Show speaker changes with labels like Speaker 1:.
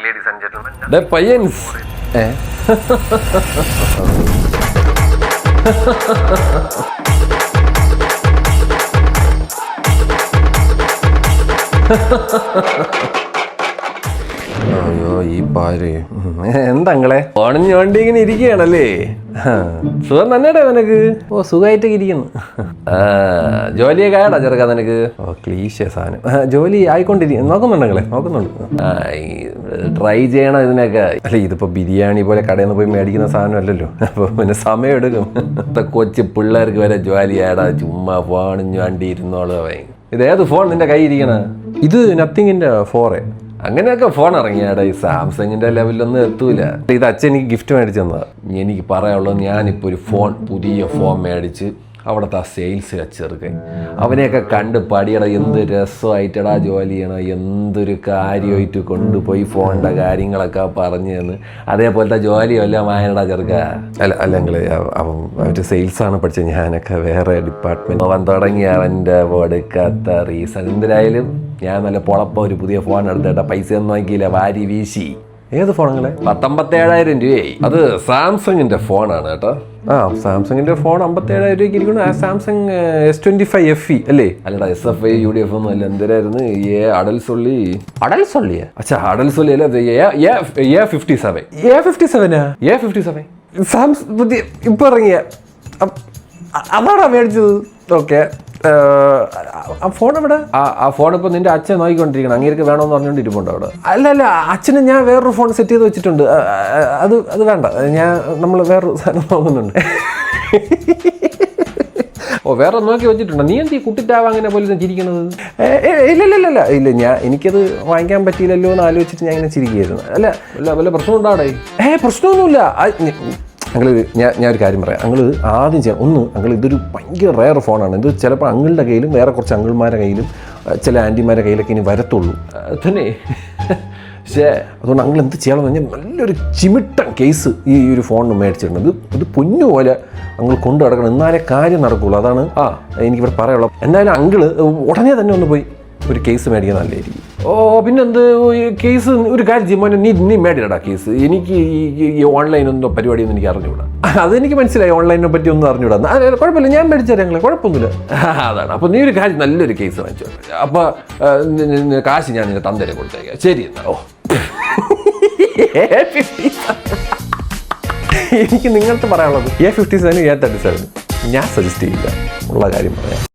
Speaker 1: morning, ladies and gentlemen.
Speaker 2: The payans. അയ്യോ ഈ പാര് എന്താങ്ങളെ ഓണഞ്ഞു വണ്ടി ഇങ്ങനെ ഇരിക്കുകയാണല്ലേ? സുഖം തന്നെടാ നിനക്ക്? ഓ സുഖമായിട്ടൊക്കെ ഇരിക്കുന്നു. ജോലിയൊക്കെ ആയടാ ചെറുക്കാ നിനക്ക്? ഓ ക്ലീശ സാധനം. ജോലി ആയിക്കൊണ്ടിരിക്കും. നോക്കുന്നുണ്ടെങ്കിലേ നോക്കുന്നുണ്ട്. ട്രൈ ചെയ്യണം ഇതിനൊക്കെ. അല്ല ഇതിപ്പോ ബിരിയാണി പോലെ കടയിൽ നിന്ന് പോയി മേടിക്കുന്ന സാധനമല്ലല്ലോ. അപ്പൊ പിന്നെ സമയം എടുക്കും. കൊച്ചു പിള്ളേർക്ക് വരെ ജോലി ആയടാ. ചുമ്മാ ഫോണിഞ്ഞു വണ്ടി ഇരുന്നോളൂ. ഇത് ഏത് ഫോൺ നിന്റെ കൈ ഇരിക്കണ? ഇത് നത്തിങ്ങിന്റെ 4A. അങ്ങനെയൊക്കെ ഫോൺ ഇറങ്ങിയാടാ. ഈ സാംസങ്ങിന്റെ ലെവലിലൊന്നും എത്തൂല. ഇത് അച്ഛൻ എനിക്ക് ഗിഫ്റ്റ് മേടിച്ചു തന്നതാ. എനിക്ക് പറയാനുള്ളത്, ഞാനിപ്പോൾ ഒരു പുതിയ ഫോൺ മേടിച്ച് അവിടുത്തെ ആ സെയിൽസ് വെച്ചെറുക്കാൻ അവനെയൊക്കെ കണ്ട് പടിയടാ. എന്ത് രസമായിട്ടടാ ജോലി ചെയ്യണം, എന്തൊരു കാര്യമായിട്ട് കൊണ്ടുപോയി ഫോണിൻ്റെ കാര്യങ്ങളൊക്കെ പറഞ്ഞു തന്ന് അതേപോലത്തെ ജോലിയല്ല മായനടാ ചെറുക്ക. അല്ലെങ്കിൽ അവൻ്റെ സെയിൽസാണ് പഠിച്ചത്. ഞാനൊക്കെ വേറെ ഡിപ്പാർട്ട്മെൻറ്റ്. അവൻ തുടങ്ങി അവൻ്റെ കൊടുക്കാത്ത റീസൺ. എന്തിനായാലും ഞാൻ നല്ല പൊളപ്പം ഒരു പുതിയ ഫോൺ എടുത്തേട്ടാ. പൈസ ഒന്നും നോക്കിയില്ല, വാരി വീശി. ഏത് ഫോണുങ്ങളെ? 57,000 രൂപയായി. അത് സാംസങ്ങിന്റെ ഫോണാണ് കേട്ടോ. സാംസങ്ങിന്റെ ഫോൺ 57,000 രൂപയ്ക്ക് ഇരിക്കുന്നു. സാംസങ് S25 FE അല്ലേ? അല്ലടാ SFI UDF ഒന്നും അല്ല. എന്തിനായിരുന്നു അടൽസൊള്ളി? അച്ഛാ അടൽസൊള്ളി അല്ല. A57. A57 സാംസങ് പുതിയ ഇപ്പൊ ഇറങ്ങിയ അതാടാ മേടിച്ചത്. ഓക്കെ, ആ ഫോൺ എവിടെ? ആ ഫോൺ ഇപ്പൊ നിന്റെ അച്ഛൻ നോക്കിക്കൊണ്ടിരിക്കണം. അങ്ങേർക്ക് വേണമെന്ന് പറഞ്ഞുകൊണ്ട് ഇരിപ്പുണ്ട് അവിടെ. അല്ല അച്ഛന് ഞാൻ വേറൊരു ഫോൺ സെറ്റ് ചെയ്ത് വെച്ചിട്ടുണ്ട്. അത് വേണ്ട, നമ്മൾ വേറൊരു സാധനം നോക്കുന്നുണ്ട്. ഓ വേറെ നോക്കി വെച്ചിട്ടുണ്ടോ? നീ എന്ത് ഈ കുട്ടിറ്റാവ് അങ്ങനെ പോലെ ചിരിക്കണത്? ഇല്ല എനിക്കത് വാങ്ങിക്കാൻ പറ്റിയില്ലല്ലോ എന്ന് ആലോചിച്ചിട്ട് ഞാൻ ഇങ്ങനെ ചിരിക്കുകയായിരുന്നു. അല്ല വല്ല പ്രശ്നം ഉണ്ടാവടേ? പ്രശ്നമൊന്നുമില്ല. ഞാൻ ഒരു കാര്യം പറയാം. അങ്ങൾ ആദ്യം ചെയ്യാം അങ്ങൾ ഇതൊരു ഭയങ്കര റയർ ഫോണാണ്. ഇത് ചിലപ്പോൾ അങ്ങളുടെ കയ്യിലും വേറെ കുറച്ച് അങ്കിൾമാരുടെ കയ്യിലും ചില ആൻറ്റിമാരുടെ കയ്യിലൊക്കെ ഇനി വരത്തുള്ളൂ തന്നെ. പക്ഷേ അതുകൊണ്ട് അങ്ങൾ എന്ത് ചെയ്യണമെന്ന് പറഞ്ഞാൽ നല്ലൊരു ചിമിട്ടൻ കേസ് ഈ ഒരു ഫോണിന് മേടിച്ചിട്ടുണ്ട്. ഇത് പൊന്നു പോലെ അങ്ങൾ കൊണ്ടു നടക്കണം, എന്നാലേ കാര്യം നടക്കുള്ളൂ. അതാണ് എനിക്കിവിടെ പറയാനുള്ളത്. എന്തായാലും അങ്കിള് ഉടനെ തന്നെ ഒന്ന് പോയി ഒരു കേസ് മേടിക്കാൻ നല്ലതായിരിക്കും. പിന്നെന്ത് കേസ്? ഒരു കാര്യം ചെയ്യുമ്പോൾ നീ മേടിക്കടാ കേസ്. എനിക്ക് ഈ ഓൺലൈനൊന്നും പരിപാടിയൊന്നും എനിക്ക് അറിഞ്ഞുകൂടാ. അതെനിക്ക് മനസ്സിലായി, ഓൺലൈനെ പറ്റി ഒന്നും അറിഞ്ഞുകൂടാ. കുഴപ്പമില്ല, ഞാൻ മേടിച്ചാൽ ഞങ്ങളെ കുഴപ്പമൊന്നുമില്ല. അതാണ്. അപ്പോൾ നീ ഒരു കാര്യം നല്ലൊരു കേസ് വാങ്ങിച്ചോ. അപ്പോൾ കാശ് ഞാൻ നിന്റെ തന്തേരെ കൊടുത്തേക്കാം. ശരി എന്നാ. എനിക്ക് നിങ്ങൾക്ക് പറയാനുള്ളത് A57 A37 ഞാൻ സജസ്റ്റ് ചെയ്യില്ല, ഉള്ള കാര്യം പറയാം.